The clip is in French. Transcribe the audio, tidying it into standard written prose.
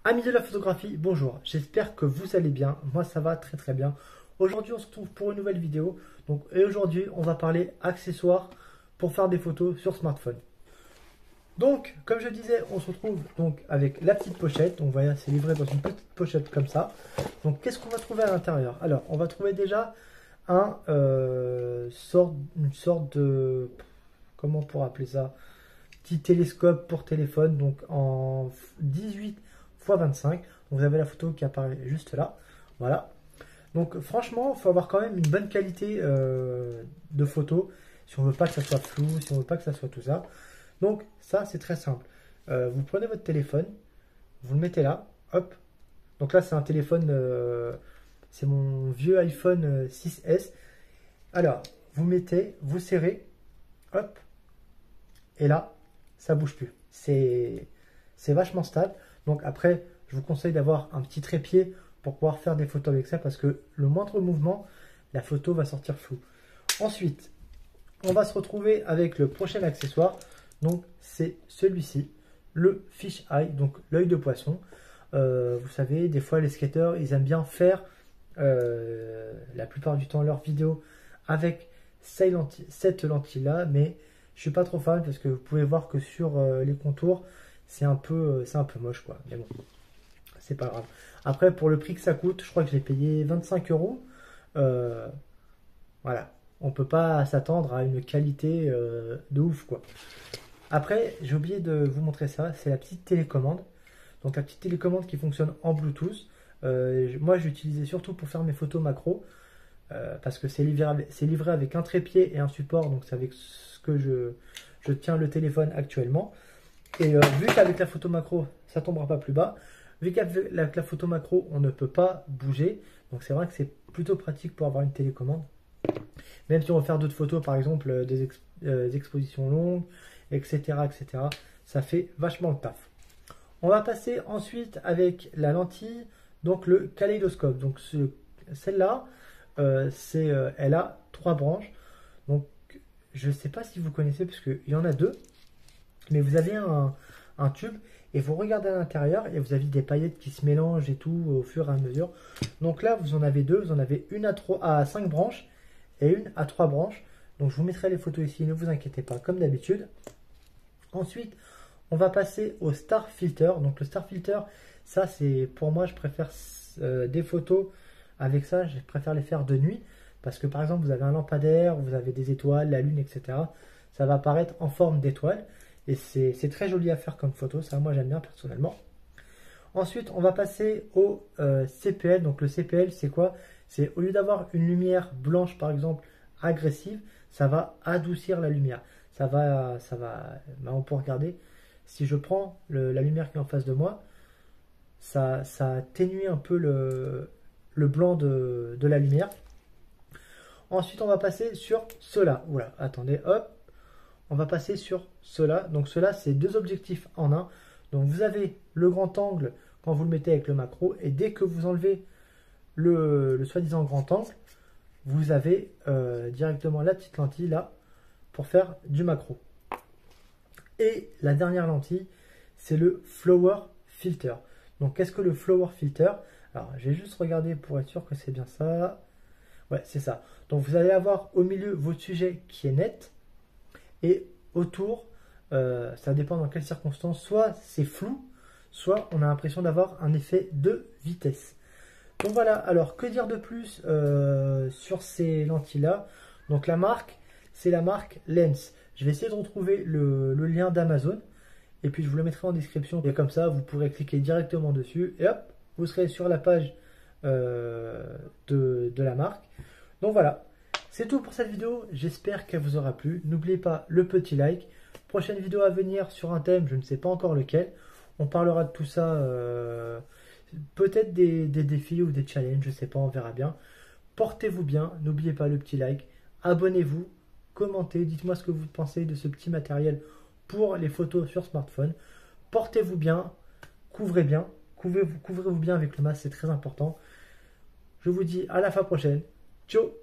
Amis de la photographie, bonjour, j'espère que vous allez bien, moi ça va très très bien. Aujourd'hui on se retrouve pour une nouvelle vidéo, et aujourd'hui on va parler accessoires pour faire des photos sur smartphone. Donc comme je disais, on se retrouve donc avec la petite pochette, donc voilà, c'est livré dans une petite pochette comme ça. Donc qu'est-ce qu'on va trouver à l'intérieur? Alors on va trouver déjà une sorte de, comment on pourrait appeler ça? Petit télescope pour téléphone, donc en 18 x 25. Donc vous avez la photo qui apparaît juste là. Voilà. Donc franchement, il faut avoir quand même une bonne qualité de photo si on veut pas que ça soit flou, si on veut pas que ça soit tout ça. Donc ça, c'est très simple. Vous prenez votre téléphone, vous le mettez là, hop. Donc là, c'est un téléphone, c'est mon vieux iPhone 6S. Alors, vous mettez, vous serrez, hop, et là, ça bouge plus. C'est vachement stable. Donc après, je vous conseille d'avoir un petit trépied pour pouvoir faire des photos avec ça parce que le moindre mouvement, la photo va sortir floue. Ensuite, on va se retrouver avec le prochain accessoire. Donc c'est celui-ci, le fish eye, donc l'œil de poisson. Vous savez, des fois les skateurs, ils aiment bien faire la plupart du temps leurs vidéos avec cette lentille-là, mais je suis pas trop fan parce que vous pouvez voir que sur les contours, c'est un peu moche quoi. Mais bon, c'est pas grave. Après, pour le prix que ça coûte, je crois que je l'ai payé 25 euros. Voilà, on peut pas s'attendre à une qualité de ouf quoi. Après, j'ai oublié de vous montrer ça, c'est la petite télécommande. Donc la petite télécommande qui fonctionne en Bluetooth. Moi, je l'utilisais surtout pour faire mes photos macro. Parce que c'est livré avec un trépied et un support, donc c'est avec ce que je tiens le téléphone actuellement. Et vu qu'avec la photo macro, ça ne tombera pas plus bas, vu qu'avec la photo macro, on ne peut pas bouger, donc c'est vrai que c'est plutôt pratique pour avoir une télécommande. Même si on veut faire d'autres photos, par exemple des expositions longues, etc., etc., ça fait vachement le taf. On va passer ensuite avec la lentille, donc le kaléidoscope. Donc celle-là, elle a 3 branches. Donc je ne sais pas si vous connaissez, parce qu'il y en a 2. Mais vous avez un tube et vous regardez à l'intérieur et vous avez des paillettes qui se mélangent et tout au fur et à mesure. Donc là, vous en avez 2. Vous en avez une à 5 branches et une à 3 branches. Donc je vous mettrai les photos ici, ne vous inquiétez pas, comme d'habitude. Ensuite, on va passer au Star Filter. Donc le Star Filter, ça c'est pour moi, je préfère des photos avec ça, je préfère les faire de nuit. Parce que par exemple, vous avez un lampadaire, vous avez des étoiles, la lune, etc. Ça va apparaître en forme d'étoile. Et c'est très joli à faire comme photo, ça moi j'aime bien personnellement. Ensuite, on va passer au CPL. Donc le CPL, c'est quoi? C'est au lieu d'avoir une lumière blanche, par exemple, agressive, ça va adoucir la lumière. On peut regarder. Si je prends la lumière qui est en face de moi, ça atténue un peu le blanc de la lumière. Ensuite, on va passer sur cela. Oula, attendez, hop. On va passer sur cela. Donc cela, c'est 2 objectifs en un. Donc vous avez le grand angle quand vous le mettez avec le macro. Et dès que vous enlevez le soi-disant grand angle, vous avez directement la petite lentille là pour faire du macro. Et la dernière lentille, c'est le Flower Filter. Donc qu'est-ce que le Flower Filter? Alors j'ai juste regardé pour être sûr que c'est bien ça. Ouais, c'est ça. Donc vous allez avoir au milieu votre sujet qui est net. Et autour, ça dépend dans quelles circonstances, soit c'est flou, soit on a l'impression d'avoir un effet de vitesse. Donc voilà, alors que dire de plus sur ces lentilles-là? Donc la marque, c'est la marque Lens. Je vais essayer de retrouver le lien d'Amazon, et puis je vous le mettrai en description. Et comme ça, vous pourrez cliquer directement dessus, et hop, vous serez sur la page de la marque. Donc voilà. C'est tout pour cette vidéo, j'espère qu'elle vous aura plu. N'oubliez pas le petit like. Prochaine vidéo à venir sur un thème, je ne sais pas encore lequel. On parlera de tout ça, peut-être des défis ou des challenges, je ne sais pas, on verra bien. Portez-vous bien, n'oubliez pas le petit like. Abonnez-vous, commentez, dites-moi ce que vous pensez de ce petit matériel pour les photos sur smartphone. Portez-vous bien, couvrez bien, couvrez-vous bien avec le masque, c'est très important. Je vous dis à la fois prochaine. Ciao!